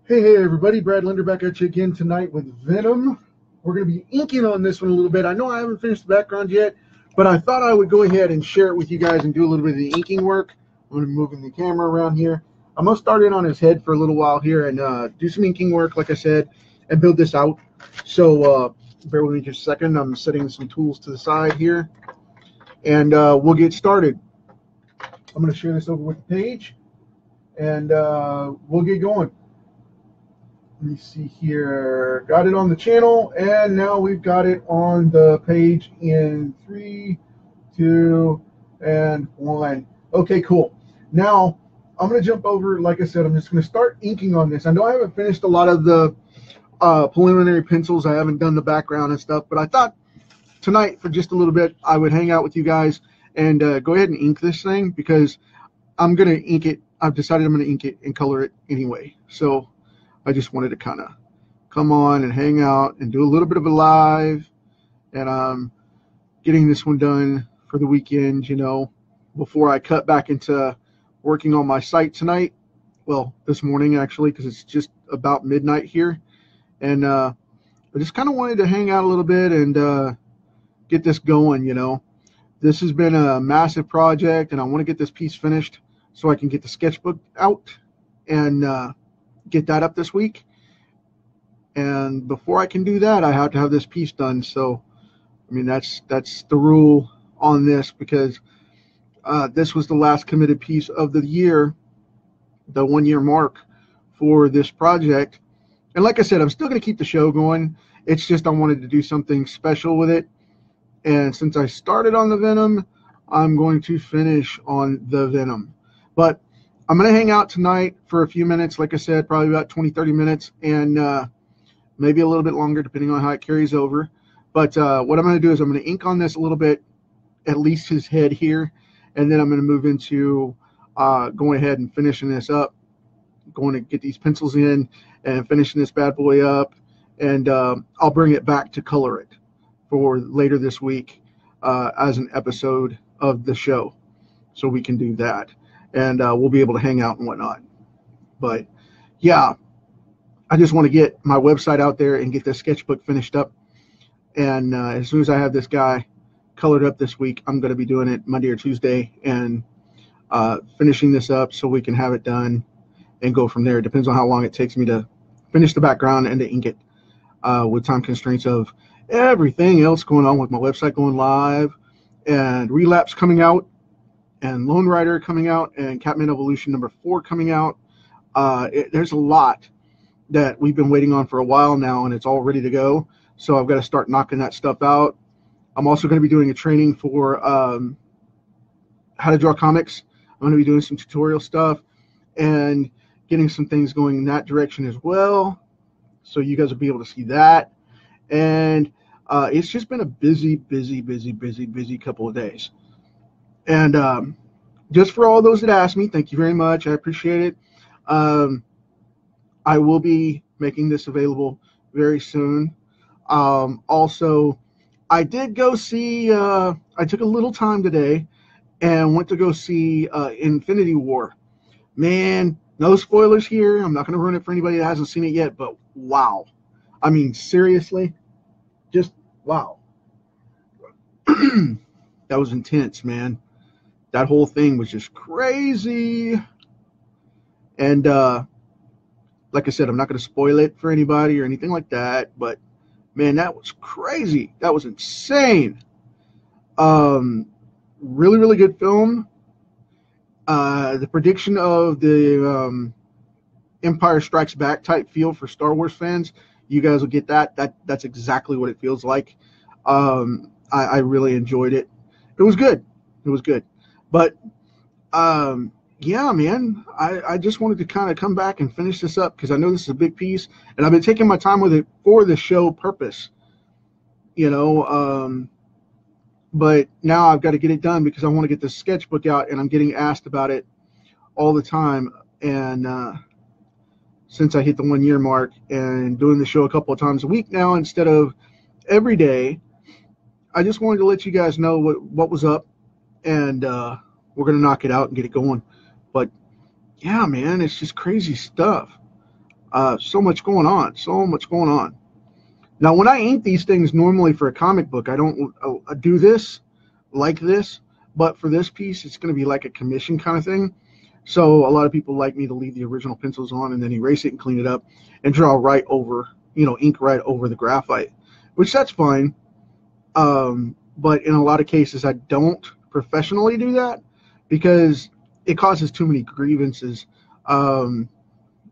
Hey everybody, Brad Linder back at you again tonight with Venom. We're going to be inking on this one a little bit. I know I haven't finished the background yet, but I thought I would go ahead and share it with you guys and do a little bit of the inking work. I'm going to be moving the camera around here. I'm going to start in on his head for a little while here and do some inking work, like I said, and build this out. So bear with me just a second. I'm setting some tools to the side here, and we'll get started. I'm going to share this over with the page, and we'll get going. Let me see here. Got it on the channel, and now we've got it on the page in 3, 2, and 1. Okay, cool. Now I'm going to jump over. Like I said, I'm just going to start inking on this. I know I haven't finished a lot of the preliminary pencils. I haven't done the background and stuff, but I thought tonight for just a little bit I would hang out with you guys and go ahead and ink this thing, because I'm going to ink it. I've decided I'm going to ink it and color it anyway. So I just wanted to kind of come on and hang out and do a little bit of a live, and I'm getting this one done for the weekend, you know, before I cut back into working on my site tonight. Well, this morning actually, because it's just about midnight here, and I just kind of wanted to hang out a little bit and get this going, you know. This has been a massive project, and I want to get this piece finished so I can get the sketchbook out and get that up this week. And before I can do that, I have to have this piece done. So I mean, that's the rule on this, because this was the last committed piece of the year, the 1-year mark for this project. And like I said, I'm still going to keep the show going. It's just I wanted to do something special with it, and since I started on the Venom, I'm going to finish on the Venom. But I'm going to hang out tonight for a few minutes, like I said, probably about 20-30 minutes, and maybe a little bit longer depending on how it carries over. But what I'm going to do is I'm going to ink on this a little bit, at least his head here, and then I'm going to move into going ahead and finishing this up, going to get these pencils in and finishing this bad boy up, and I'll bring it back to color it for later this week as an episode of the show, so we can do that. And we'll be able to hang out and whatnot. But yeah, I just want to get my website out there and get this sketchbook finished up. And as soon as I have this guy colored up this week, I'm going to be doing it Monday or Tuesday and finishing this up so we can have it done and go from there. It depends on how long it takes me to finish the background and to ink it, with time constraints of everything else going on with my website going live, and Relapse coming out, and Lone Rider coming out, and Catman Evolution #4 coming out. There's a lot that we've been waiting on for a while now, and it's all ready to go. So I've got to start knocking that stuff out. I'm also going to be doing a training for how to draw comics. I'm going to be doing some tutorial stuff and getting some things going in that direction as well. So you guys will be able to see that. And it's just been a busy couple of days. And just for all those that asked me, thank you very much. I appreciate it. I will be making this available very soon. Also, I did go see, I took a little time today and went to go see Infinity War. Man, no spoilers here. I'm not going to ruin it for anybody that hasn't seen it yet, but wow. I mean, seriously, just wow. That was intense, man. That whole thing was just crazy. And like I said, I'm not going to spoil it for anybody or anything like that, but man, that was crazy. That was insane. Really good film. The prediction of the Empire Strikes Back type feel for Star Wars fans, you guys will get that. That's exactly what it feels like. I really enjoyed it. It was good. It was good. But yeah, man, I just wanted to kind of come back and finish this up, because I know this is a big piece, and I've been taking my time with it for the show purpose, you know. But now I've got to get it done because I want to get this sketchbook out, and I'm getting asked about it all the time. And since I hit the 1-year mark and doing the show a couple of times a week now instead of every day, I just wanted to let you guys know what was up, and we're going to knock it out and get it going. But yeah, man, it's just crazy stuff. So much going on. So much going on. Now, when I ink these things normally for a comic book, I don't do this like this. But for this piece, it's going to be like a commission kind of thing. So a lot of people like me to leave the original pencils on and then erase it and clean it up and draw right over, ink right over the graphite, which that's fine. But in a lot of cases, I don't professionally do that because it causes too many grievances. One,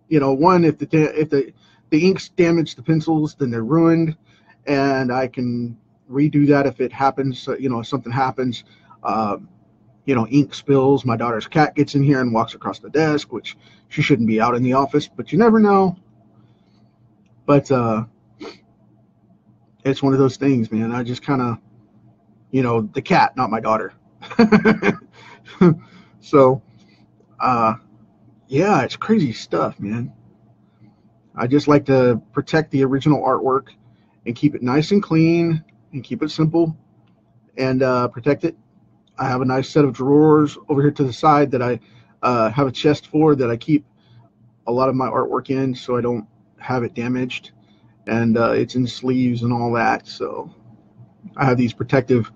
if the inks damage the pencils, then they're ruined, and I can redo that if it happens. If something happens. Ink spills. My daughter's cat gets in here and walks across the desk, which she shouldn't be out in the office, but you never know. But it's one of those things, man. I just kind of, the cat, not my daughter. So, yeah, it's crazy stuff, man. I just like to protect the original artwork and keep it nice and clean and keep it simple and protect it. I have a nice set of drawers over here to the side that I have a chest for that I keep a lot of my artwork in so I don't have it damaged. And it's in sleeves and all that. So I have these protective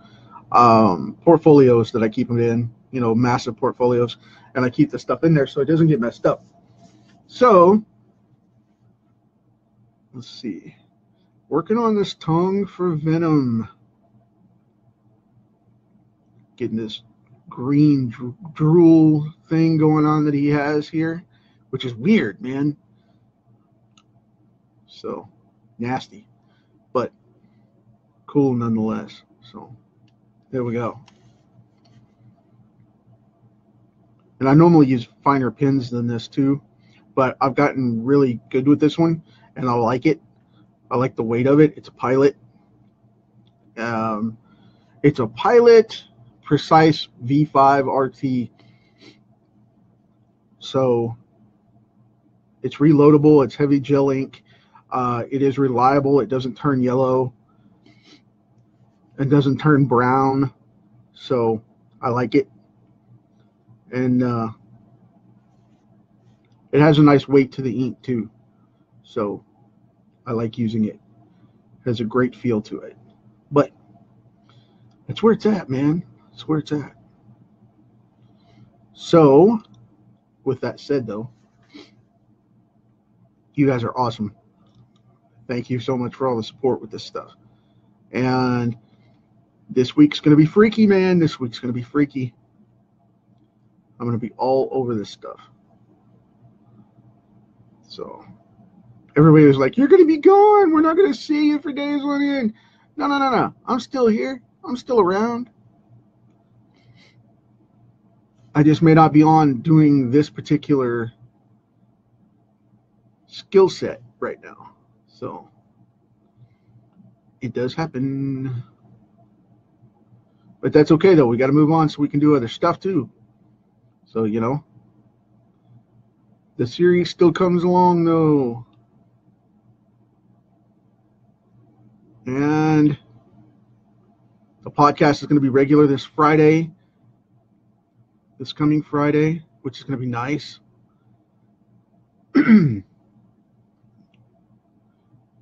portfolios that I keep them in, massive portfolios. And I keep the stuff in there so it doesn't get messed up. So let's see. Working on this tongue for Venom. Getting this green drool thing going on that he has here, which is weird, man. So nasty, but cool nonetheless. So there we go. And I normally use finer pens than this too, but I've gotten really good with this one, and I like it. I like the weight of it. It's a Pilot. It's a Pilot Precise V5 RT. So it's reloadable. It's heavy gel ink. It is reliable. It doesn't turn yellow. It doesn't turn brown. So I like it. And it has a nice weight to the ink too. So I like using it. It has a great feel to it. But that's where it's at, man. That's where it's at. So, with that said, though, you guys are awesome. Thank you so much for all the support with this stuff. And this week's going to be freaky, man. This week's going to be freaky. I'm going to be all over this stuff. So, everybody was like, you're going to be gone. We're not going to see you for days on end. No. I'm still here. I'm still around. I just may not be on doing this particular skill set right now. So it does happen. But that's okay, though. We got to move on so we can do other stuff, too. So, the series still comes along, though. And the podcast is going to be regular this Friday. This coming Friday, which is going to be nice.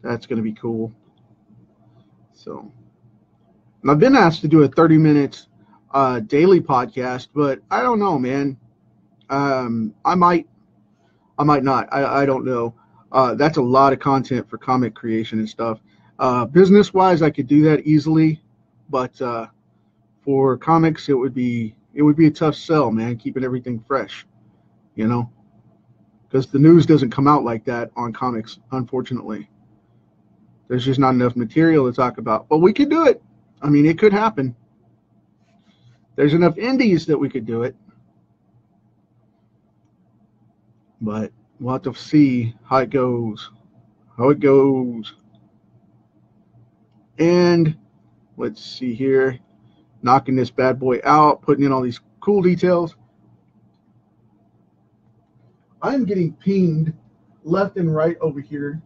That's going to be cool. So, and I've been asked to do a 30 minutes daily podcast, but I don't know, man. I might not. I don't know. That's a lot of content for comic creation and stuff. Business-wise, I could do that easily, but for comics, it would be a tough sell, man, keeping everything fresh, because the news doesn't come out like that on comics, unfortunately. There's just not enough material to talk about. But we could do it. I mean, it could happen. There's enough indies that we could do it. But we'll have to see how it goes. And let's see here. Knocking this bad boy out, putting in all these cool details. I'm getting pinged left and right over here.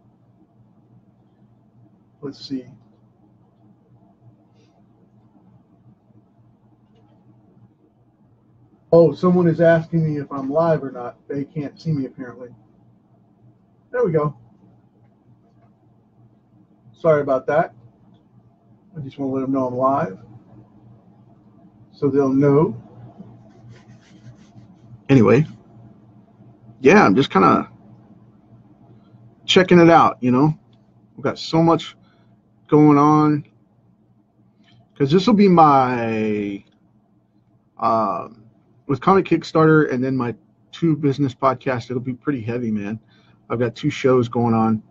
Let's see. Oh, someone is asking me if I'm live or not. They can't see me apparently. There we go. Sorry about that. I just want to let them know I'm live, so they'll know. Anyway, yeah, I'm just kind of checking it out, you know. We've got so much going on, because this will be my with Comic Kickstarter and then my 2 business podcasts. It'll be pretty heavy, man. I've got 2 shows going on,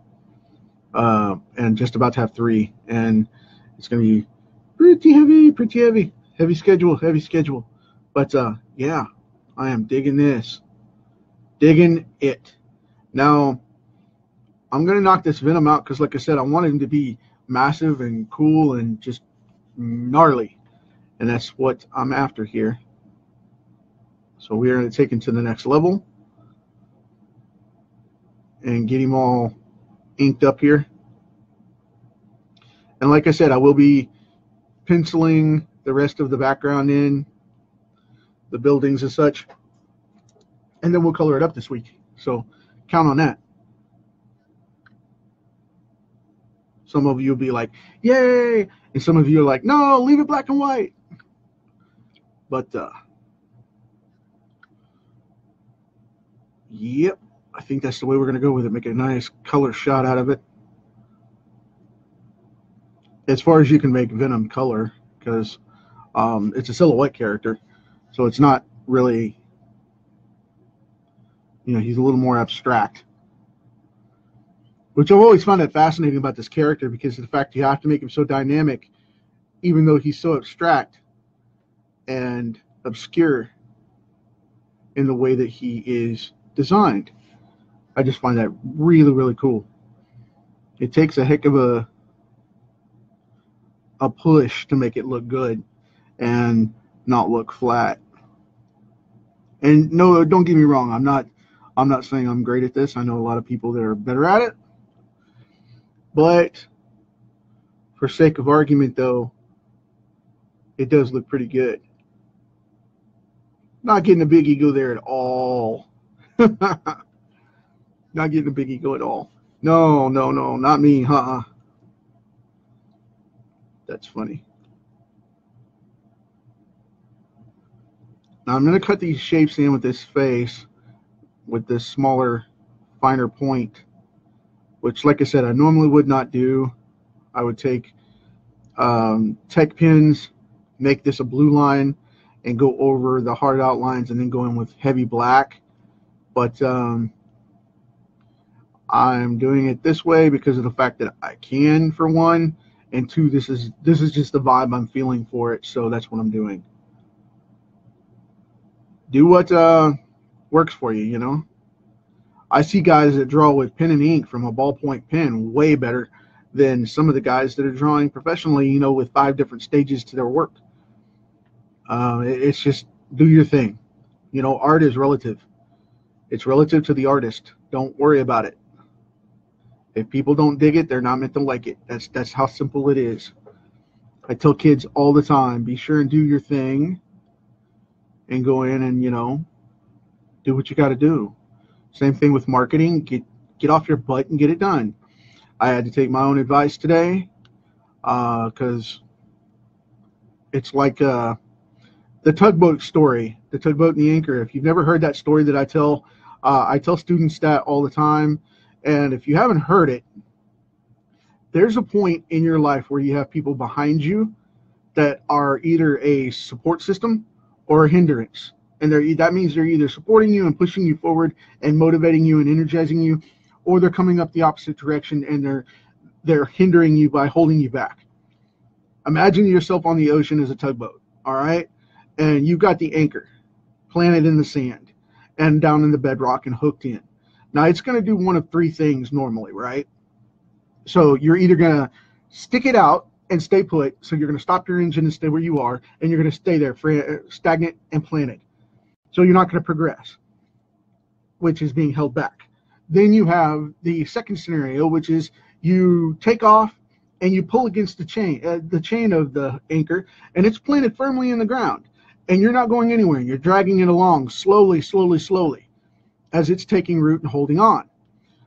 and just about to have 3, and it's gonna be pretty heavy schedule. But yeah, I am digging this, digging it. Now I'm gonna knock this Venom out because, like I said, I want him to be massive and cool and just gnarly, and that's what I'm after here. So we're going to take him to the next level and get him all inked up here. And like I said, I will be penciling the rest of the background in, the buildings and such, and then we'll color it up this week. So count on that. Some of you will be like, yay! And some of you are like, no, leave it black and white. But, yep, I think that's the way we're going to go with it. Make a nice color shot out of it. As far as you can make Venom color, because it's a silhouette character. So it's not really, you know, he's a little more abstract. Which I've always found that fascinating about this character, because of the fact you have to make him so dynamic, even though he's so abstract and obscure in the way that he is designed. I just find that really, really cool. It takes a heck of a push to make it look good and not look flat. And no, don't get me wrong, I'm not saying I'm great at this. I know a lot of people that are better at it. But for sake of argument, though, it does look pretty good. Not getting a big ego there at all. Not getting a big ego at all. No, not me, huh? That's funny. Now I'm going to cut these shapes in with this face, with this smaller, finer point, which, like I said, I normally would not do. I would take tech pins, make this a blue line, and go over the hard outlines, and then go in with heavy black. But I'm doing it this way because of the fact that I can, for one, and 2, this is just the vibe I'm feeling for it, so that's what I'm doing. Do what works for you, you know. I see guys that draw with pen and ink from a ballpoint pen way better than some of the guys that are drawing professionally, you know, with 5 different stages to their work. It's just do your thing. You know, art is relative. It's relative to the artist. Don't worry about it. If people don't dig it, they're not meant to like it. That's how simple it is. I tell kids all the time, be sure and do your thing and go in and, you know, do what you got to do. Same thing with marketing. Get off your butt and get it done. I had to take my own advice today because it's like the tugboat story, the tugboat and the anchor. If you've never heard that story that I tell students that all the time. And if you haven't heard it, there's a point in your life where you have people behind you that are either a support system or a hindrance. And that means they're either supporting you and pushing you forward and motivating you and energizing you, or they're coming up the opposite direction and they're hindering you by holding you back. Imagine yourself on the ocean as a tugboat, all right? And you've got the anchor planted in the sand and down in the bedrock and hooked in. Now, it's going to do one of 3 things normally, right? So you're either going to stick it out and stay put, so you're going to stop your engine and stay where you are, and you're going to stay there stagnant and planted. So you're not going to progress, which is being held back. Then you have the second scenario, which is you take off and you pull against the chain of the anchor, and it's planted firmly in the ground, and you're not going anywhere. You're dragging it along slowly, as it's taking root and holding on.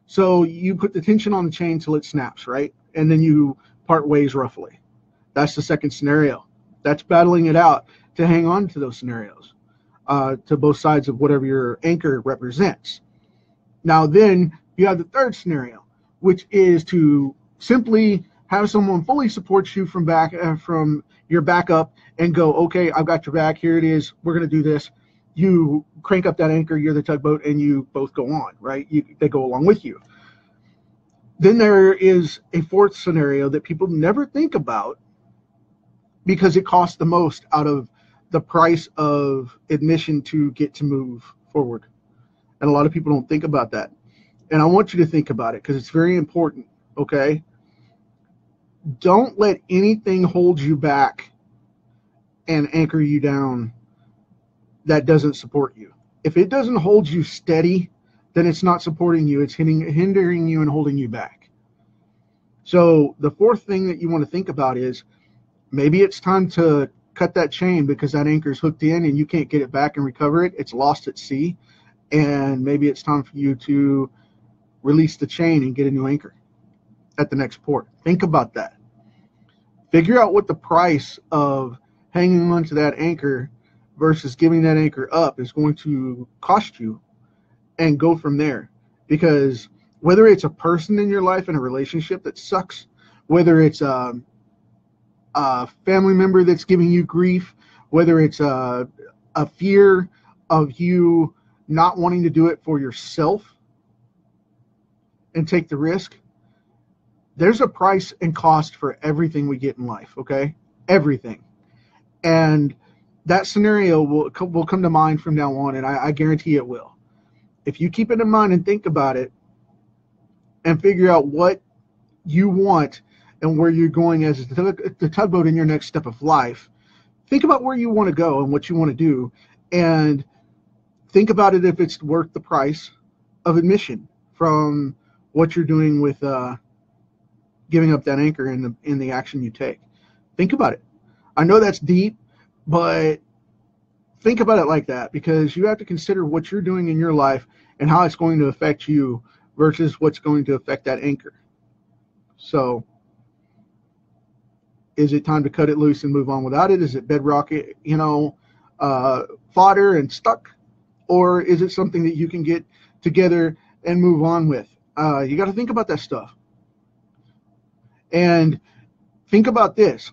So you put the tension on the chain till it snaps, right? And then you part ways roughly. That's the second scenario. That's battling it out to hang on to those scenarios, to both sides of whatever your anchor represents. Now then you have the third scenario, which is to simply have someone fully support you from your backup and go, okay, I've got your back. Here it is. We're going to do this. You crank up that anchor. You're the tugboat, and you both go on, right? They go along with you. Then there is a fourth scenario that people never think about because it costs the most out of the price of admission to get to move forward. And a lot of people don't think about that. And I want you to think about it because it's very important, okay? Don't let anything hold you back and anchor you down that doesn't support you. If it doesn't hold you steady, then it's not supporting you. It's hindering you and holding you back. So the fourth thing that you want to think about is maybe it's time to cut that chain because that anchor's hooked in and you can't get it back and recover it. It's lost at sea. And maybe it's time for you to release the chain and get a new anchor at the next port. Think about that. Figure out what the price of hanging on to that anchor versus giving that anchor up is going to cost you, and go from there. Because whether it's a person in your life in a relationship that sucks, whether it's a family member that's giving you grief, whether it's a fear of you not wanting to do it for yourself and take the risk, there's a price and cost for everything we get in life, okay? Everything. And that scenario will come to mind from now on, and I guarantee it will. If you keep it in mind and think about it and figure out what you want and where you're going as the tugboat in your next step of life, think about where you want to go and what you want to do, and think about it if it's worth the price of admission from what you're doing with giving up that anchor in the action you take. Think about it. I know that's deep, but think about it like that, because you have to consider what you're doing in your life and how it's going to affect you versus what's going to affect that anchor. So is it time to cut it loose and move on without it? Is it bedrock, fodder and stuck? Or is it something that you can get together and move on with? You got to think about that stuff. And think about this.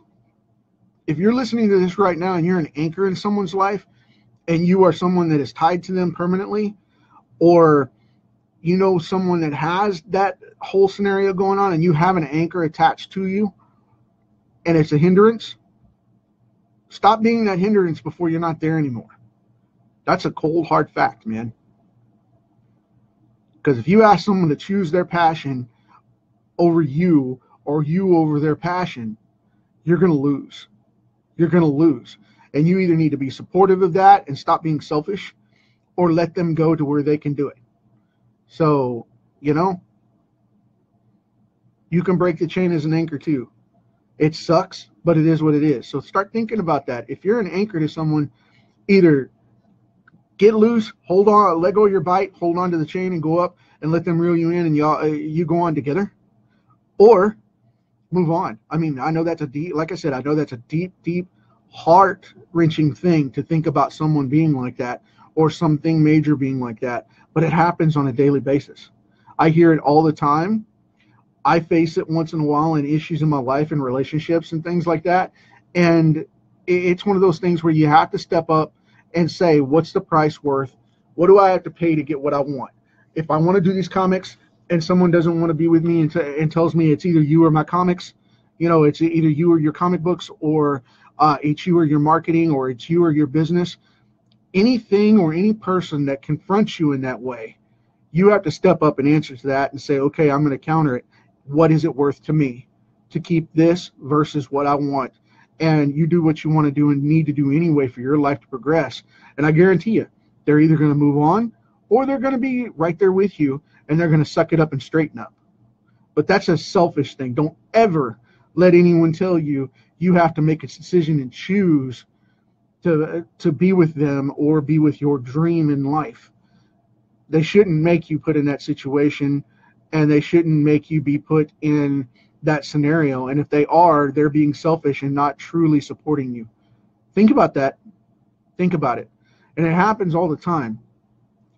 If you're listening to this right now and you're an anchor in someone's life and you are someone that is tied to them permanently, or you know someone that has that whole scenario going on and you have an anchor attached to you and it's a hindrance, stop being that hindrance before you're not there anymore. That's a cold, hard fact, man. Because if you ask someone to choose their passion over you or you over their passion, you're going to lose. You're going to lose. And you either need to be supportive of that and stop being selfish, or let them go to where they can do it. So, you can break the chain as an anchor too. It sucks, but it is what it is. So start thinking about that. If you're an anchor to someone, either get loose, hold on, let go of your bite, hold on to the chain and go up and let them reel you in and you go on together, or move on. I mean, I know that's a deep, like I said, I know that's a deep, deep, heart-wrenching thing to think about someone being like that or something major being like that, but it happens on a daily basis. I hear it all the time. I face it once in a while in issues in my life and relationships and things like that, and it's one of those things where you have to step up and say, what's the price worth? What do I have to pay to get what I want? If I want to do these comics and someone doesn't want to be with me and tells me it's either you or my comics, it's either you or your comic books, or it's you or your marketing, or it's you or your business, anything or any person that confronts you in that way, you have to step up and answer to that and say, okay, I'm going to counter it. What is it worth to me to keep this versus what I want? And you do what you want to do and need to do anyway for your life to progress. And I guarantee you, they're either going to move on or they're going to be right there with you and they're going to suck it up and straighten up. But that's a selfish thing. Don't ever let anyone tell you you have to make a decision and choose to be with them or be with your dream in life. They shouldn't make you put in that situation and they shouldn't make you be put in that scenario. And if they are, they're being selfish and not truly supporting you. Think about that. Think about it. And it happens all the time.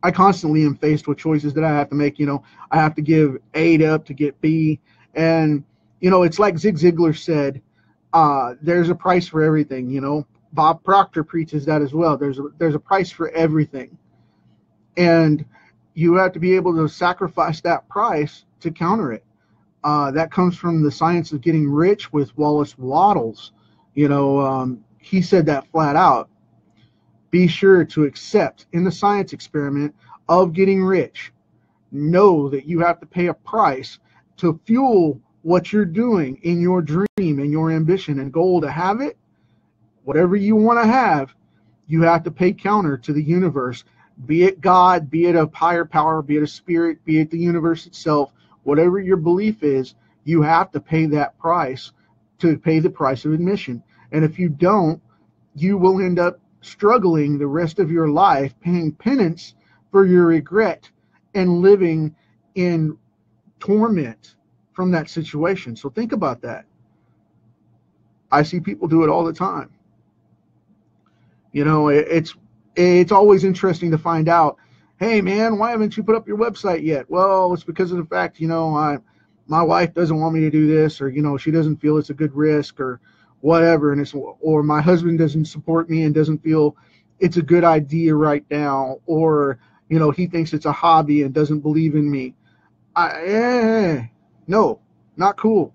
I constantly am faced with choices that I have to make. I have to give A up to get B. And, it's like Zig Ziglar said, there's a price for everything. Bob Proctor preaches that as well. There's a price for everything. And you have to be able to sacrifice that price to counter it. That comes from the Science of Getting Rich with Wallace Wattles. He said that flat out. Be sure to accept in the science experiment of getting rich. Know that you have to pay a price to fuel what you're doing in your dream and your ambition and goal to have it. Whatever you want to have, you have to pay counter to the universe. Be it God, be it a higher power, be it a spirit, be it the universe itself. Whatever your belief is, you have to pay that price to pay the price of admission. And if you don't, you will end up struggling the rest of your life, paying penance for your regret and living in torment from that situation. So think about that. I see people do it all the time. It's always interesting to find out, hey man, why haven't you put up your website yet? Well, it's because of the fact, my wife doesn't want me to do this, or she doesn't feel it's a good risk, or whatever, or my husband doesn't support me and doesn't feel it's a good idea right now, or he thinks it's a hobby and doesn't believe in me. No, not cool.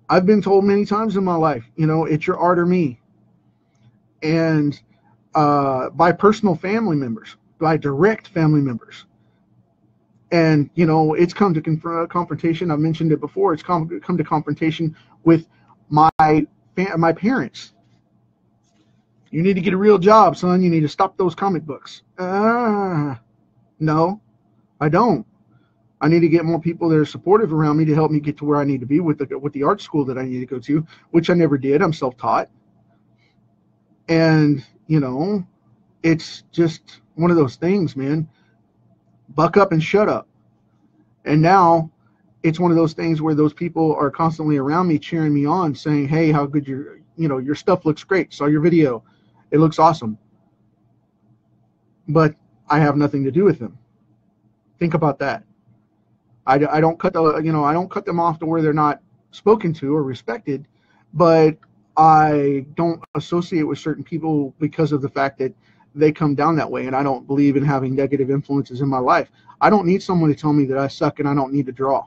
I've been told many times in my life, it's your art or me. And by personal family members, by direct family members. And, it's come to confrontation. I've mentioned it before. It's come to confrontation with my parents. You need to get a real job, son. You need to stop those comic books. No, I don't. I need to get more people that are supportive around me to help me get to where I need to be with the art school that I need to go to, which I never did. I'm self-taught. And, it's just one of those things, man. Buck up and shut up. And now it's one of those things where those people are constantly around me, cheering me on, saying, hey, how good your stuff looks great. Saw your video. It looks awesome. But I have nothing to do with them. Think about that. I don't cut them off to where they're not spoken to or respected, but I don't associate with certain people because of the fact that they come down that way, and I don't believe in having negative influences in my life. I don't need someone to tell me that I suck and I don't need to draw.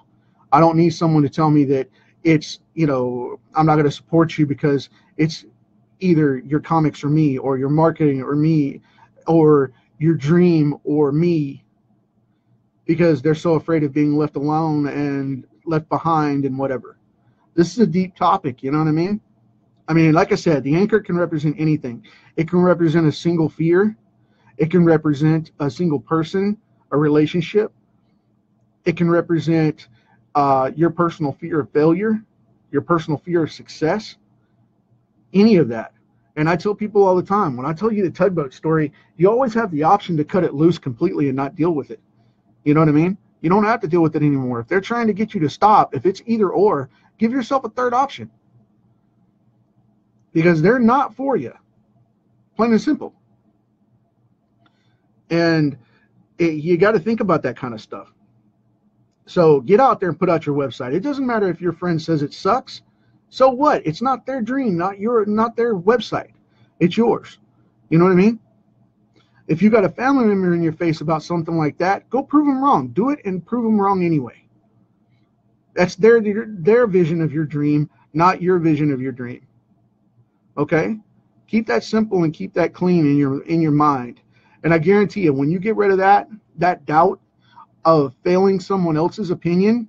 I don't need someone to tell me that it's, I'm not going to support you because it's either your comics or me, or your marketing or me, or your dream or me, because they're so afraid of being left alone and left behind and whatever. This is a deep topic, you know what I mean? Like I said, the anchor can represent anything. It can represent a single fear. It can represent a single person, a relationship. It can represent your personal fear of failure, your personal fear of success, any of that. And I tell people all the time, when I tell you the tugboat story, you always have the option to cut it loose completely and not deal with it. You know what I mean? You don't have to deal with it anymore. If they're trying to get you to stop, if it's either or, give yourself a third option. Because they're not for you. Plain and simple. And you got to think about that kind of stuff. So get out there and put out your website. It doesn't matter if your friend says it sucks. So what? It's not their dream, not their website. It's yours. You know what I mean? If you got a family member in your face about something like that, go prove them wrong. Do it and prove them wrong anyway. That's their vision of your dream, not your vision of your dream. Okay? Keep that simple and keep that clean in your mind. And I guarantee you, when you get rid of that doubt of failing someone else's opinion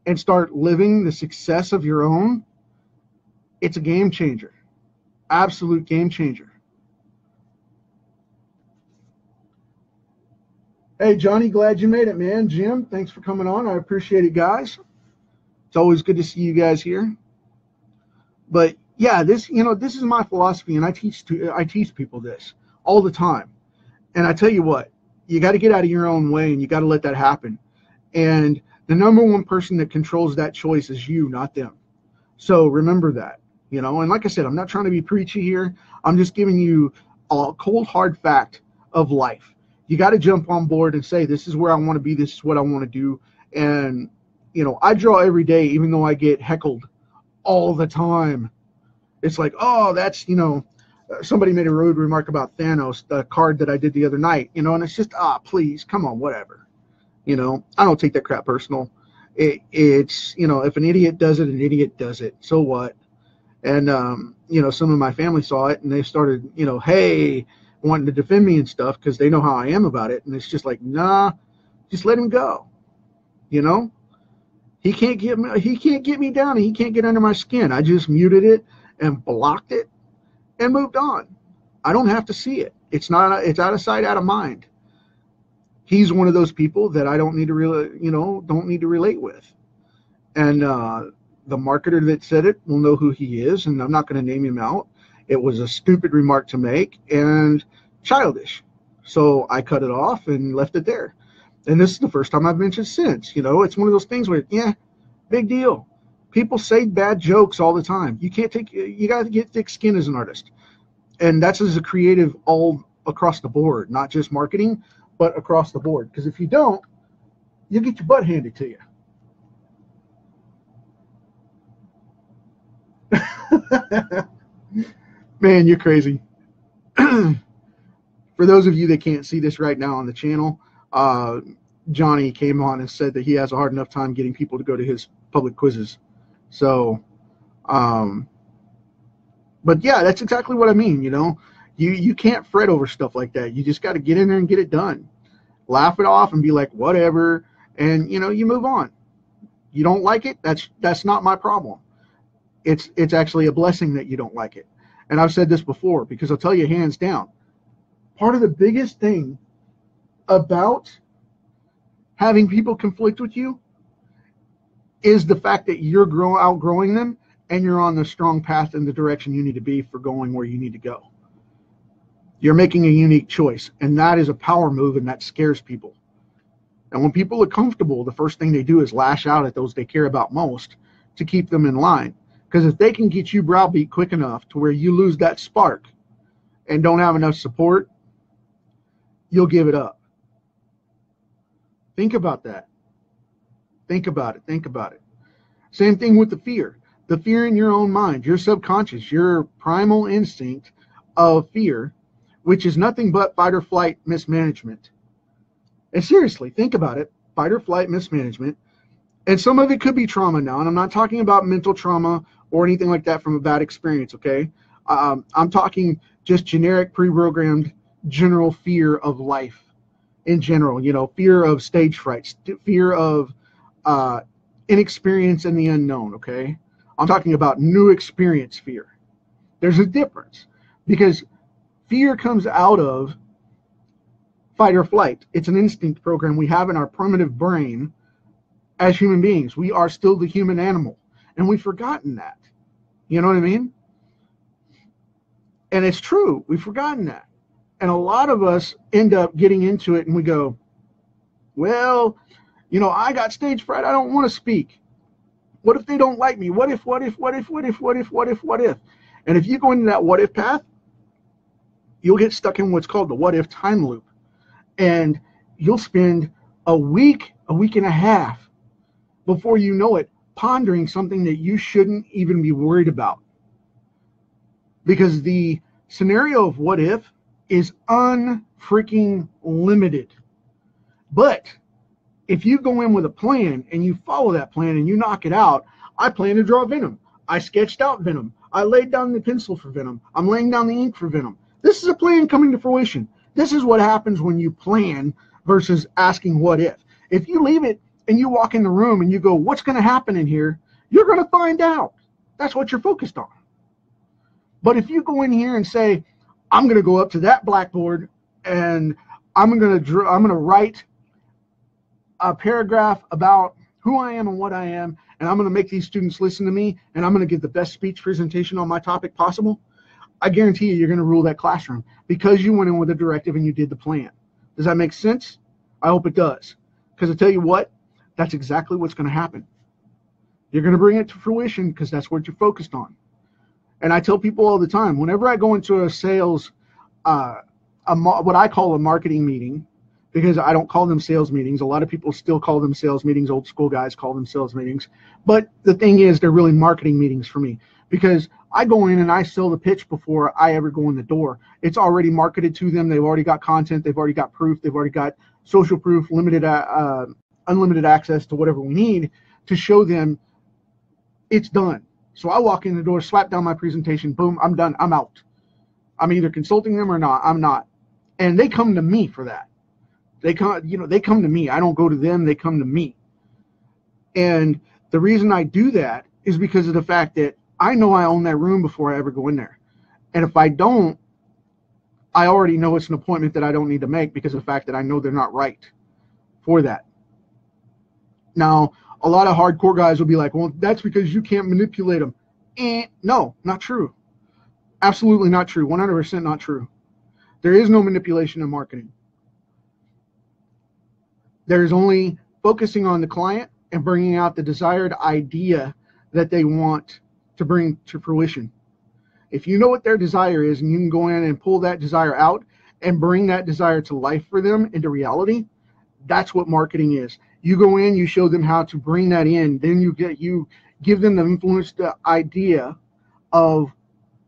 and start living the success of your own, it's a game changer. Absolute game changer. Hey, Johnny, glad you made it, man. Jim, thanks for coming on. I appreciate it, guys. It's always good to see you guys here. But yeah, this is my philosophy, and I teach people this all the time. And I tell you what, you got to get out of your own way, and you got to let that happen. And the number one person that controls that choice is you, not them. So remember that, you know. And like I said, I'm not trying to be preachy here. I'm just giving you a cold, hard fact of life. You got to jump on board and say, this is where I want to be. This is what I want to do. And, you know, I draw every day, even though I get heckled all the time. It's like, oh, that's, you know, somebody made a rude remark about Thanos, the card that I did the other night, you know, and it's just, please, come on, whatever. You know, I don't take that crap personal. It's, you know, if an idiot does it, an idiot does it. So what? And, you know, some of my family saw it and they started, you know, hey, wanting to defend me and stuff because they know how I am about it. And it's just like, nah, just let him go. You know, he can't get me down and he can't get under my skin. I just muted it and blocked it and moved on. I don't have to see it. It's out of sight, out of mind. He's one of those people that I don't need to relate with. And the marketer that said it will know who he is, and I'm not going to name him out. It was a stupid remark to make and childish. So I cut it off and left it there. And this is the first time I've mentioned since. You know, it's one of those things where, yeah, big deal. People say bad jokes all the time. You got to get thick skin as an artist. And that's as a creative all across the board, not just marketing, but across the board. Because if you don't, you'll get your butt handed to you. Man, you're crazy. For those of you that can't see this right now on the channel, Johnny came on and said that he has a hard enough time getting people to go to his public quizzes. So, but yeah, that's exactly what I mean. You know, you can't fret over stuff like that. You just got to get in there and get it done. Laugh it off and be like, whatever. And, you know, you move on. You don't like it. That's not my problem. It's actually a blessing that you don't like it. And I've said this before, because I'll tell you hands down, part of the biggest thing about having people conflict with you is the fact that you're outgrowing them and you're on the strong path in the direction you need to be for going where you need to go. You're making a unique choice, and that is a power move, and that scares people. And when people are comfortable, the first thing they do is lash out at those they care about most to keep them in line. Because if they can get you browbeat quick enough to where you lose that spark and don't have enough support, you'll give it up. Think about that. Think about it. Think about it. Same thing with the fear. The fear in your own mind, your subconscious, your primal instinct of fear, which is nothing but fight or flight mismanagement. And seriously, think about it. Fight or flight mismanagement. And some of it could be trauma now. And I'm not talking about mental trauma or anything like that from a bad experience, okay? I'm talking just generic, pre-programmed, general fear of life in general. You know, fear of stage fright, fear of inexperience and the unknown, okay? I'm talking about new experience fear. There's a difference, because fear comes out of fight or flight. It's an instinct program we have in our primitive brain as human beings. We are still the human animal, and we've forgotten that. You know what I mean? And it's true. We've forgotten that. And a lot of us end up getting into it and we go, well, you know, I got stage fright. I don't want to speak. What if they don't like me? What if? And if you go into that what if path, you'll get stuck in what's called the what if time loop. And you'll spend a week and a half before you know it, pondering something that you shouldn't even be worried about. Because the scenario of what if is unfreaking limited. But if you go in with a plan and you follow that plan and you knock it out, I plan to draw Venom. I sketched out Venom. I laid down the pencil for Venom. I'm laying down the ink for Venom. This is a plan coming to fruition. This is what happens when you plan versus asking what if. If you leave it and you walk in the room and you go, what's going to happen in here? You're going to find out. That's what you're focused on. But if you go in here and say, I'm going to go up to that blackboard and I'm going to write a paragraph about who I am and what I am, and I'm going to make these students listen to me, and I'm going to give the best speech presentation on my topic possible, I guarantee you're going to rule that classroom because you went in with a directive and you did the plan. Does that make sense? I hope it does. Because I tell you what, that's exactly what's going to happen. You're going to bring it to fruition because that's what you're focused on. And I tell people all the time, whenever I go into a sales, what I call a marketing meeting, because I don't call them sales meetings. A lot of people still call them sales meetings. Old school guys call them sales meetings. But the thing is, they're really marketing meetings for me, because I go in and I sell the pitch before I ever go in the door. It's already marketed to them. They've already got content. They've already got proof. They've already got social proof, unlimited access to whatever we need to show them it's done. So I walk in the door, slap down my presentation, boom, I'm done. I'm out. I'm either consulting them or not. I'm not. And they come to me for that. They come to me. I don't go to them. They come to me. And the reason I do that is because of the fact that I know I own that room before I ever go in there. And if I don't, I already know it's an appointment that I don't need to make because of the fact that I know they're not right for that. Now, a lot of hardcore guys will be like, well, that's because you can't manipulate them. No, not true. Absolutely not true. 100% not true. There is no manipulation in marketing. There is only focusing on the client and bringing out the desired idea that they want to bring to fruition. If you know what their desire is and you can go in and pull that desire out and bring that desire to life for them into reality, that's what marketing is. You go in, you show them how to bring that in, then you give them the influence, the idea of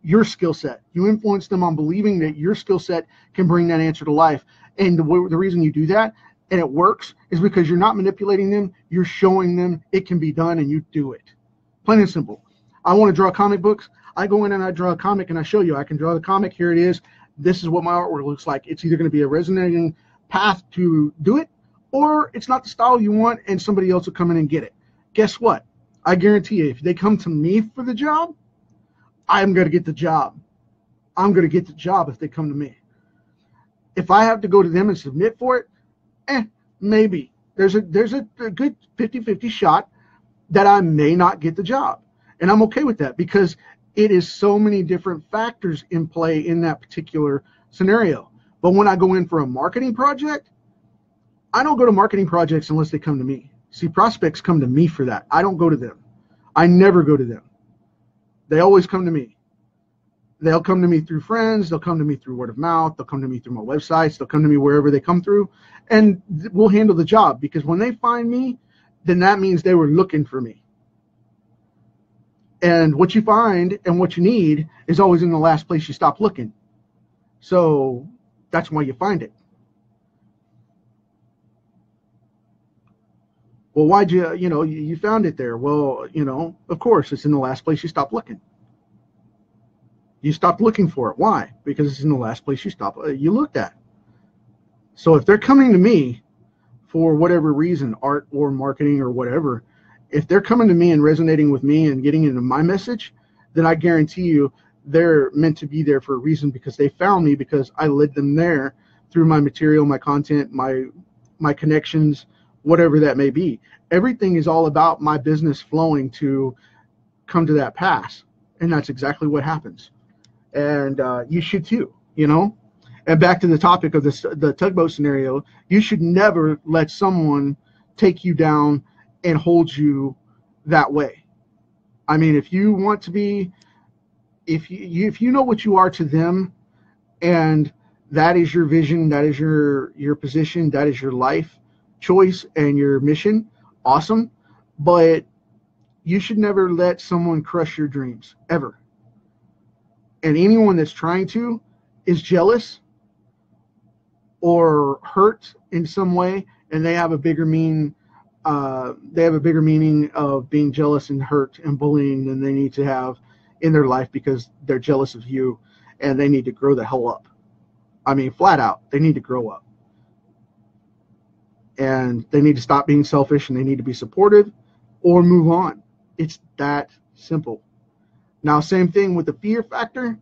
your skill set. You influence them on believing that your skill set can bring that answer to life. And the reason you do that, and it works, is because you're not manipulating them, you're showing them it can be done, and you do it. Plain and simple. I want to draw comic books. I go in and I draw a comic and I show you. I can draw the comic. Here it is. This is what my artwork looks like. It's either going to be a resonating path to do it, or it's not the style you want and somebody else will come in and get it. Guess what? I guarantee you, if they come to me for the job, I'm going to get the job. I'm going to get the job if they come to me. If I have to go to them and submit for it, maybe. There's a good 50-50 shot that I may not get the job. And I'm okay with that because it is so many different factors in play in that particular scenario. But when I go in for a marketing project, I don't go to marketing projects unless they come to me. See, prospects come to me for that. I don't go to them. I never go to them. They always come to me. They'll come to me through friends. They'll come to me through word of mouth. They'll come to me through my websites. They'll come to me wherever they come through. And we'll handle the job, because when they find me, then that means they were looking for me. And what you find and what you need is always in the last place you stop looking. So that's why you find it. Well, why'd you found it there? Well, of course, it's in the last place you stop looking. You stopped looking for it. Why? Because it's in the last place you looked at. So if they're coming to me for whatever reason, art or marketing or whatever, if they're coming to me and resonating with me and getting into my message, then I guarantee you they're meant to be there for a reason, because they found me because I led them there through my material, my content, my connections, whatever that may be. Everything is all about my business flowing to come to that pass. And that's exactly what happens. And you should too, And back to the topic of the tugboat scenario, you should never let someone take you down and hold you that way. I mean, if you want to be, if you know what you are to them, and that is your vision, that is your position, that is your life choice and your mission, awesome. But you should never let someone crush your dreams, ever. And anyone that's trying to is jealous or hurt in some way, and they have a bigger meaning of being jealous and hurt and bullying than they need to have in their life, because they're jealous of you and they need to grow the hell up. I mean, flat out, they need to grow up. And they need to stop being selfish, and they need to be supportive or move on. It's that simple. Now, same thing with the fear factor.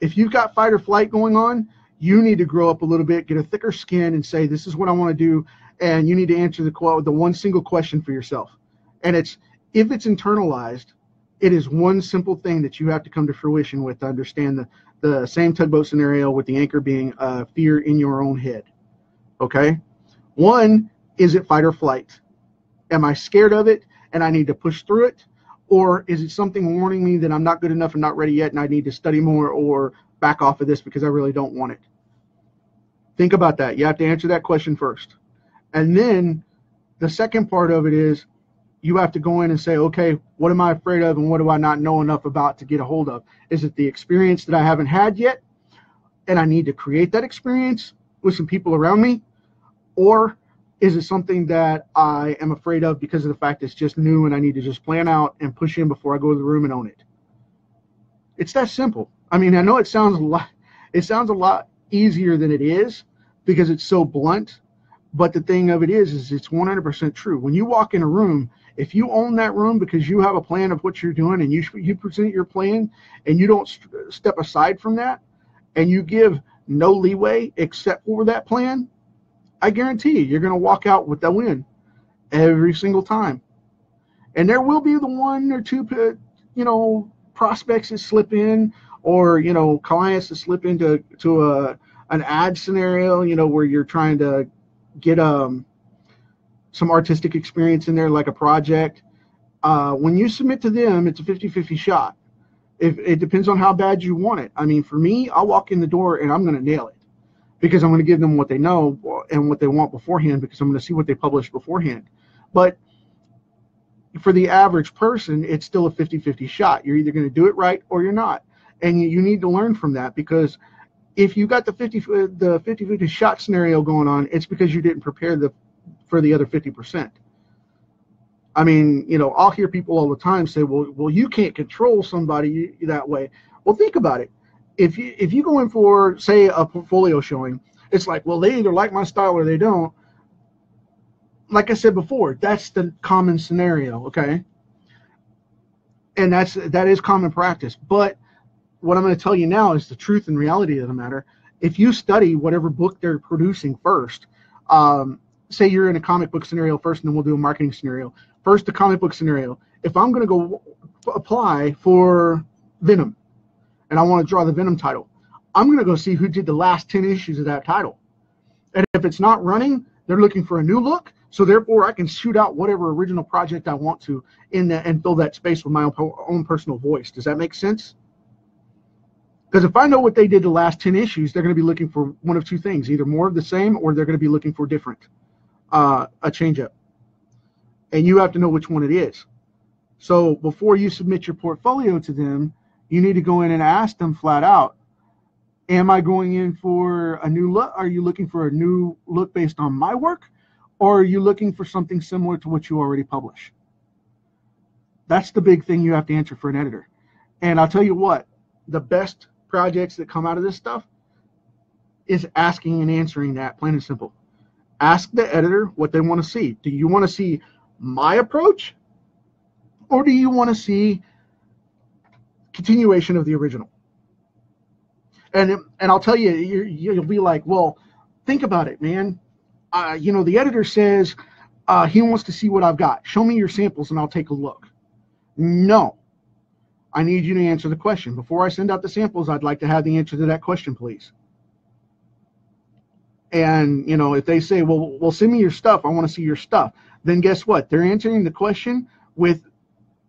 If you've got fight or flight going on, you need to grow up a little bit, get a thicker skin, and say, this is what I want to do. And you need to answer the one single question for yourself. And if it's internalized, it is one simple thing that you have to come to fruition with to understand the same tugboat scenario, with the anchor being fear in your own head. Okay. One, is it fight or flight? Am I scared of it and I need to push through it? Or is it something warning me that I'm not good enough and not ready yet and I need to study more or back off of this because I really don't want it? Think about that. You have to answer that question first. And then the second part of it is you have to go in and say, okay, what am I afraid of and what do I not know enough about to get a hold of? Is it the experience that I haven't had yet and I need to create that experience with some people around me? Or is it something that I am afraid of because of the fact it's just new and I need to just plan out and push in before I go to the room and own it? It's that simple. I mean, I know it sounds a lot easier than it is because it's so blunt, but the thing of it is it's 100% true. When you walk in a room, if you own that room because you have a plan of what you're doing and you present your plan and you don't step aside from that and you give no leeway except for that plan, I guarantee you're going to walk out with that win every single time. And there will be the one or two, prospects that slip in, or, clients that slip into an ad scenario, where you're trying to get some artistic experience in there, like a project. When you submit to them, it's a 50-50 shot. If it depends on how bad you want it. I mean, for me, I'll walk in the door and I'm going to nail it, because I'm going to give them what they know and what they want beforehand, because I'm going to see what they publish beforehand. But for the average person, it's still a 50-50 shot. You're either going to do it right or you're not. And you need to learn from that, because if you got the 50-50 shot scenario going on, it's because you didn't prepare for the other 50%. I mean, I'll hear people all the time say, well, you can't control somebody that way. Well, think about it. If you go in for, say, a portfolio showing, it's like, well, they either like my style or they don't. Like I said before, that's the common scenario, okay? And that is common practice. But what I'm going to tell you now is the truth and reality of the matter. If you study whatever book they're producing first, say you're in a comic book scenario first, and then we'll do a marketing scenario. First, the comic book scenario. If I'm going to go apply for Venom, and I want to draw the Venom title, I'm going to go see who did the last 10 issues of that title. And if it's not running, they're looking for a new look. So therefore, I can shoot out whatever original project I want to in that and fill that space with my own personal voice. Does that make sense? Because if I know what they did the last 10 issues, they're going to be looking for one of two things, either more of the same or they're going to be looking for different, a change up. And you have to know which one it is. So before you submit your portfolio to them, you need to go in and ask them flat out, am I going in for a new look? Are you looking for a new look based on my work? Or are you looking for something similar to what you already publish? That's the big thing you have to answer for an editor. And I'll tell you what, the best projects that come out of this stuff is asking and answering that, plain and simple. Ask the editor what they want to see. Do you want to see my approach? Or do you want to see continuation of the original? And I'll tell you, you'll be like, well, think about it, man. The editor says he wants to see what I've got. Show me your samples and I'll take a look. No. I need you to answer the question. Before I send out the samples, I'd like to have the answer to that question, please. And, if they say, well, send me your stuff, I want to see your stuff, then guess what? They're answering the question with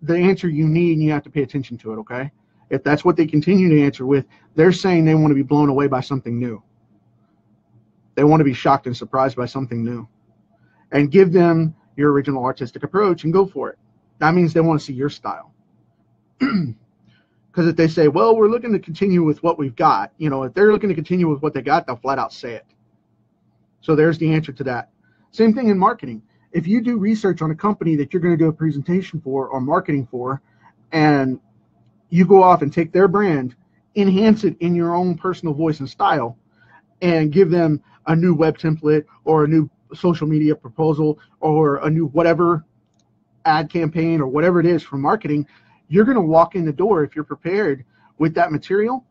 the answer you need, and you have to pay attention to it, okay? If that's what they continue to answer with, they're saying they want to be blown away by something new. They want to be shocked and surprised by something new. And give them your original artistic approach and go for it. That means they want to see your style. Because if they say, well, we're looking to continue with what we've got, if they're looking to continue with what they got, they'll flat out say it. So there's the answer to that. Same thing in marketing. If you do research on a company that you're going to do a presentation for or marketing for, and you go off and take their brand, enhance it in your own personal voice and style, and give them a new web template or a new social media proposal or a new whatever ad campaign or whatever it is for marketing, you're going to walk in the door, if you're prepared with that material,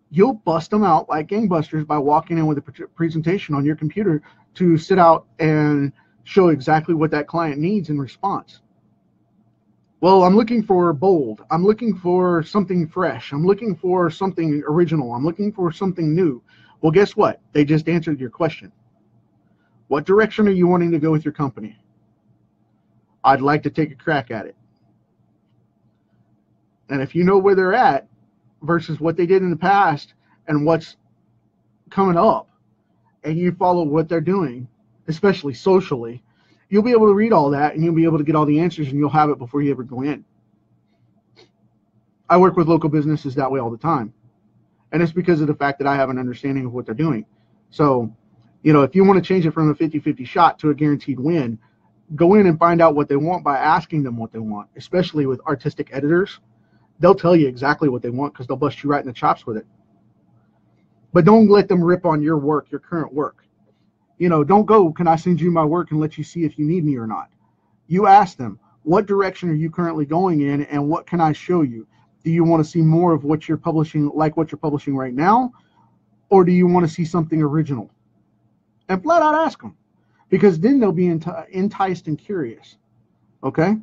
you'll bust them out like gangbusters by walking in with a presentation on your computer to sit out and show exactly what that client needs in response. Well, I'm looking for bold. I'm looking for something fresh. I'm looking for something original. I'm looking for something new. Well, guess what? They just answered your question. What direction are you wanting to go with your company? I'd like to take a crack at it. And if you know where they're at versus what they did in the past and what's coming up, and you follow what they're doing, especially socially, you'll be able to read all that and you'll be able to get all the answers, and you'll have it before you ever go in. I work with local businesses that way all the time. And it's because of the fact that I have an understanding of what they're doing. So, if you want to change it from a 50-50 shot to a guaranteed win, go in and find out what they want by asking them what they want, especially with artistic editors. They'll tell you exactly what they want because they'll bust you right in the chops with it. But don't let them rip on your work, your current work. Don't go, can I send you my work and let you see if you need me or not? You ask them, what direction are you currently going in, and what can I show you? Do you want to see more of what you're publishing, like what you're publishing right now? Or do you want to see something original? And flat out ask them, because then they'll be enticed and curious. Okay?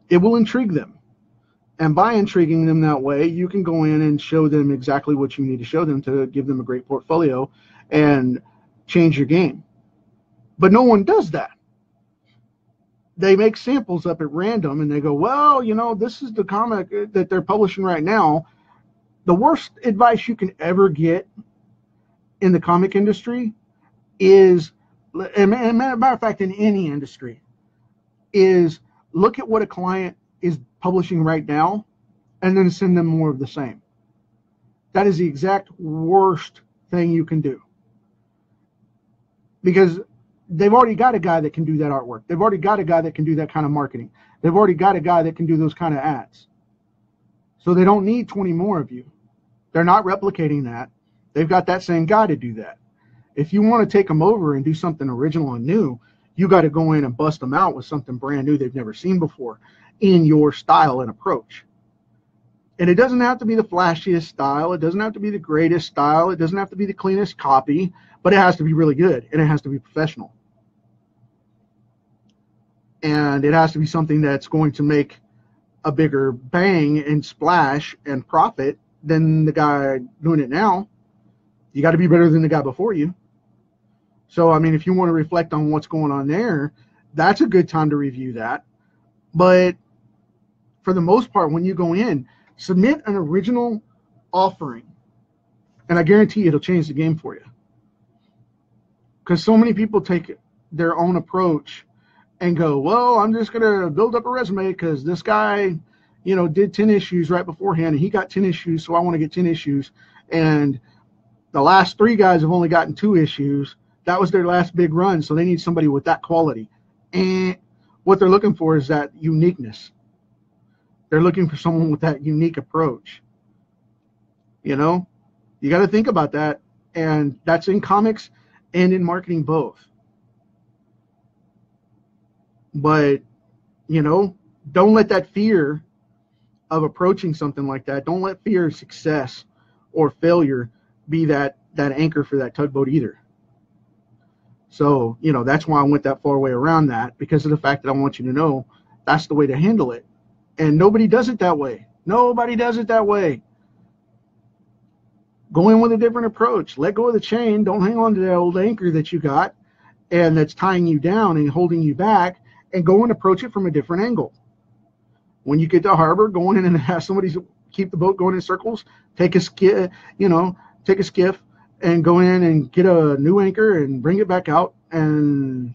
It will intrigue them. And by intriguing them that way, you can go in and show them exactly what you need to show them to give them a great portfolio and change your game. But no one does that. They make samples up at random and they go, well, this is the comic that they're publishing right now. The worst advice you can ever get in the comic industry is, and matter of fact, in any industry, is look at what a client is publishing right now and then send them more of the same. That is the exact worst thing you can do, because they've already got a guy that can do that artwork. They've already got a guy that can do that kind of marketing. They've already got a guy that can do those kind of ads. So they don't need 20 more of you. They're not replicating that. They've got that same guy to do that. If you want to take them over and do something original and new, you got to go in and bust them out with something brand new they've never seen before in your style and approach. And it doesn't have to be the flashiest style. It doesn't have to be the greatest style. It doesn't have to be the cleanest copy, but it has to be really good and it has to be professional. And it has to be something that's going to make a bigger bang and splash and profit than the guy doing it now. You got to be better than the guy before you. So, if you want to reflect on what's going on there, that's a good time to review that. But for the most part, when you go in, submit an original offering, and I guarantee you it'll change the game for you. Because so many people take their own approach and go, well, I'm just going to build up a resume because this guy, did 10 issues right beforehand and he got 10 issues, so I want to get 10 issues. And the last 3 guys have only gotten 2 issues. That was their last big run, so they need somebody with that quality. And what they're looking for is that uniqueness. They're looking for someone with that unique approach. You got to think about that. And that's in comics and in marketing both. But, don't let that fear of approaching something like that, don't let fear of success or failure be that anchor for that tugboat either. So, that's why I went that far way around that, because of the fact that I want you to know that's the way to handle it. And nobody does it that way. Nobody does it that way. Go in with a different approach. Let go of the chain. Don't hang on to that old anchor that you got and that's tying you down and holding you back, and go and approach it from a different angle. When you get to harbor, go in and have somebody keep the boat going in circles, take a skiff, and go in and get a new anchor and bring it back out and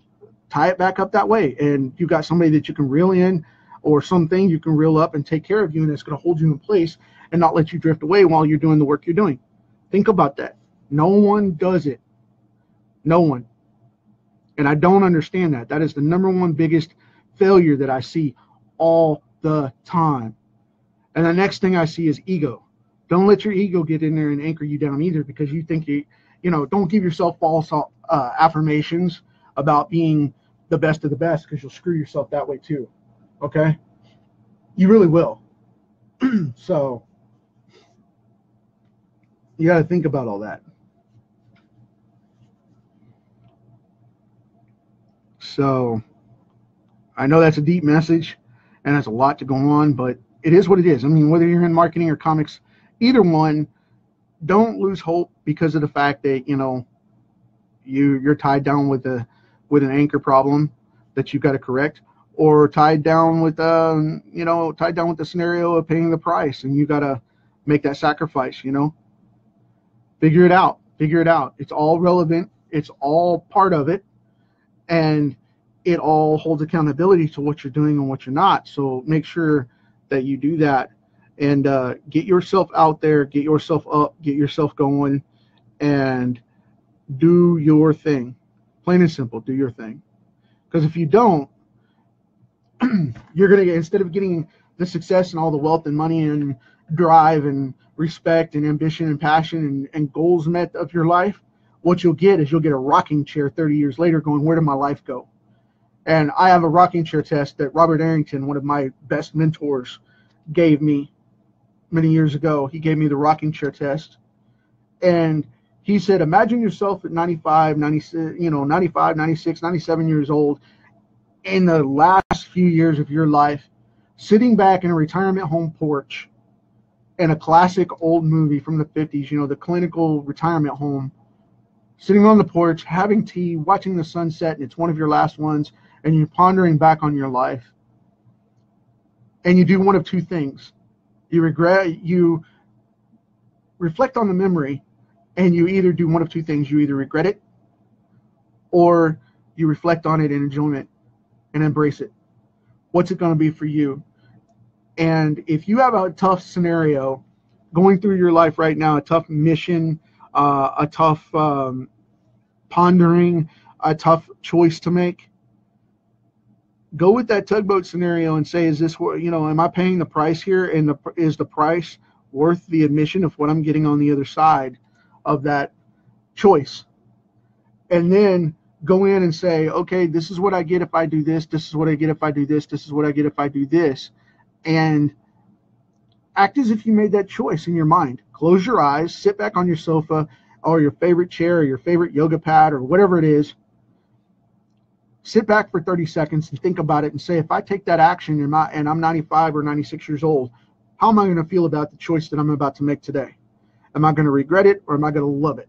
tie it back up that way. And you got somebody that you can reel in, or something you can reel up and take care of you, and it's going to hold you in place and not let you drift away while you're doing the work you're doing. Think about that. No one does it. No one. And I don't understand that. That is the number one biggest failure that I see all the time. And the next thing I see is ego. Don't let your ego get in there and anchor you down either, because you think don't give yourself false affirmations about being the best of the best, because you'll screw yourself that way too. Okay? You really will. So you got to think about all that. So I know that's a deep message and that's a lot to go on, but it is what it is. Whether you're in marketing or comics, either one, don't lose hope because of the fact that, You're tied down with an anchor problem that you've got to correct, or tied down with tied down with the scenario of paying the price, and you got to make that sacrifice. Figure it out. It's all relevant. It's all part of it, and it all holds accountability to what you're doing and what you're not. So make sure that you do that, and get yourself out there, get yourself up, get yourself going, and do your thing. Plain and simple, do your thing. Because if you don't, you're going to get, instead of getting the success and all the wealth and money and drive and respect and ambition and passion and goals met of your life, what you'll get is you'll get a rocking chair 30 years later going, where did my life go? And I have a rocking chair test that Robert Arrington, one of my best mentors, gave me many years ago. He gave me the rocking chair test. And he said, imagine yourself at 95, 96, 97 years old, in the last few years of your life, sitting back in a retirement home porch in a classic old movie from the 50s, the clinical retirement home, sitting on the porch, having tea, watching the sunset, and it's one of your last ones, and you're pondering back on your life. And you do one of two things. You reflect on the memory, and you either do one of two things. You either regret it, or you reflect on it in enjoyment and embrace it. What's it going to be for you? And if you have a tough scenario going through your life right now, a tough mission, a tough pondering, a tough choice to make, go with that tugboat scenario and say, is this, am I paying the price here? And is the price worth the admission of what I'm getting on the other side of that choice? And then go in and say, okay, this is what I get if I do this. This is what I get if I do this. This is what I get if I do this. And act as if you made that choice in your mind. Close your eyes, sit back on your sofa or your favorite chair or your favorite yoga pad or whatever it is. Sit back for 30 seconds and think about it and say, if I take that action and I'm 95 or 96 years old, how am I going to feel about the choice that I'm about to make today? Am I going to regret it, or am I going to love it?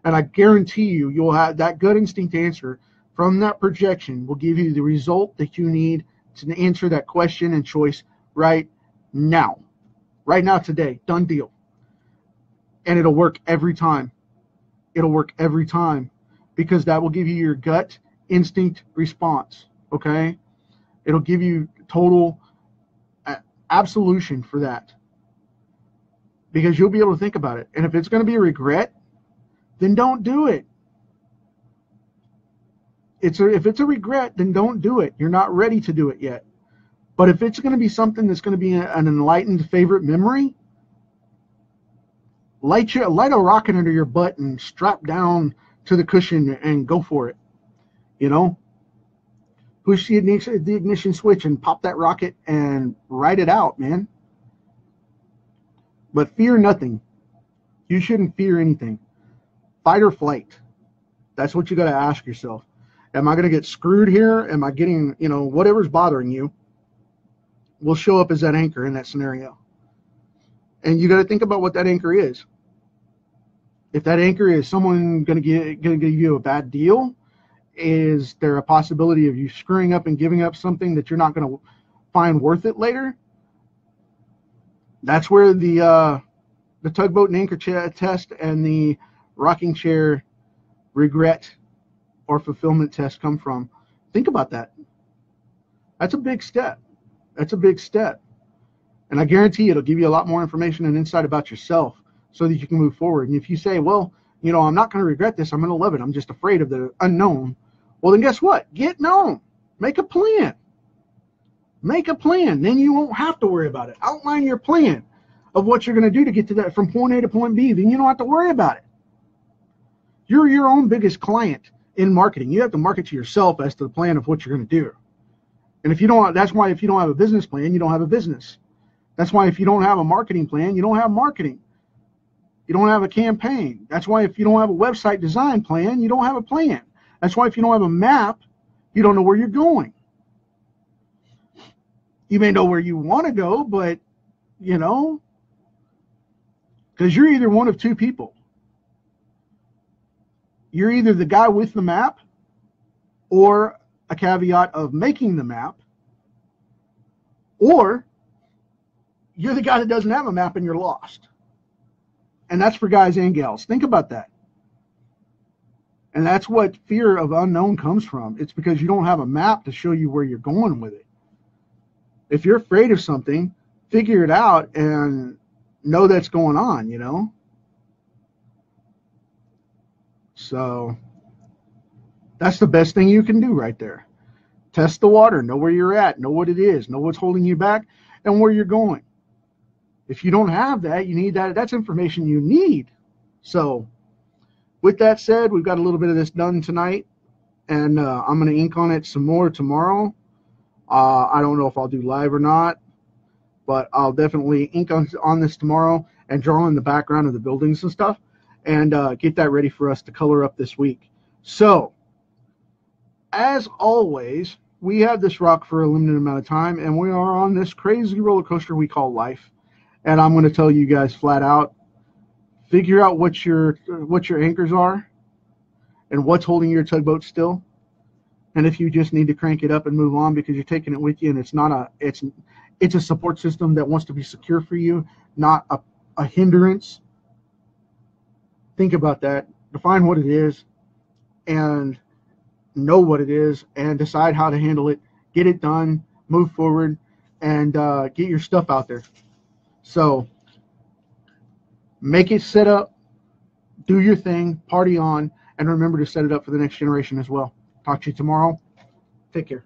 And I guarantee you'll have that gut instinct answer from that projection will give you the result that you need to answer that question and choice right now. Right now, today. Done deal. And it'll work every time. It'll work every time, because that will give you your gut instinct response. Okay? It'll give you total absolution for that, because you'll be able to think about it. And if it's going to be a regret, then don't do it. If it's a regret, then don't do it. You're not ready to do it yet. But if it's going to be something that's going to be an enlightened favorite memory, light a rocket under your butt and strap down to the cushion and go for it. Push the ignition switch and pop that rocket and ride it out, man. But fear nothing. You shouldn't fear anything. Fight or flight. That's what you got to ask yourself. Am I going to get screwed here? Am I getting, whatever's bothering you will show up as that anchor in that scenario. And you got to think about what that anchor is. If that anchor is someone going to give you a bad deal, is there a possibility of you screwing up and giving up something that you're not going to find worth it later? That's where the tugboat and anchor test and the rocking chair regret or fulfillment test come from. Think about that. That's a big step. That's a big step. And I guarantee it'll give you a lot more information and insight about yourself so that you can move forward. And if you say, well, I'm not going to regret this, I'm going to love it, I'm just afraid of the unknown, well, then guess what? Get known. Make a plan. Make a plan. Then you won't have to worry about it. Outline your plan of what you're going to do to get to that from point A to point B. Then you don't have to worry about it. You're your own biggest client in marketing. You have to market to yourself as to the plan of what you're going to do. And if you don't, that's why if you don't have a business plan, you don't have a business. That's why if you don't have a marketing plan, you don't have marketing. You don't have a campaign. That's why if you don't have a website design plan, you don't have a plan. That's why if you don't have a map, you don't know where you're going. You may know where you want to go, but, because you're either one of two people. You're either the guy with the map or a caveat of making the map, or you're the guy that doesn't have a map and you're lost. And that's for guys and gals. Think about that. And that's what fear of unknown comes from. It's because you don't have a map to show you where you're going with it. If you're afraid of something, figure it out and know that's going on, you know? So that's the best thing you can do right there. Test the water, know where you're at, know what it is, know what's holding you back, and where you're going. If you don't have that, you need that. That's information you need. So with that said, we've got a little bit of this done tonight, and I'm going to ink on it some more tomorrow. I don't know if I'll do live or not, but I'll definitely ink on this tomorrow and draw in the background of the buildings and stuff, and get that ready for us to color up this week. So as always, we have this rock for a limited amount of time, and we are on this crazy roller coaster we call life. And I'm going to tell you guys flat out, figure out what your anchors are and what's holding your tugboat still. And if you just need to crank it up and move on because you're taking it with you, and it's a support system that wants to be secure for you, not a hindrance. Think about that. Define what it is and know what it is and decide how to handle it. Get it done, move forward, and get your stuff out there. So make it set up, do your thing, party on, and remember to set it up for the next generation as well. Talk to you tomorrow. Take care.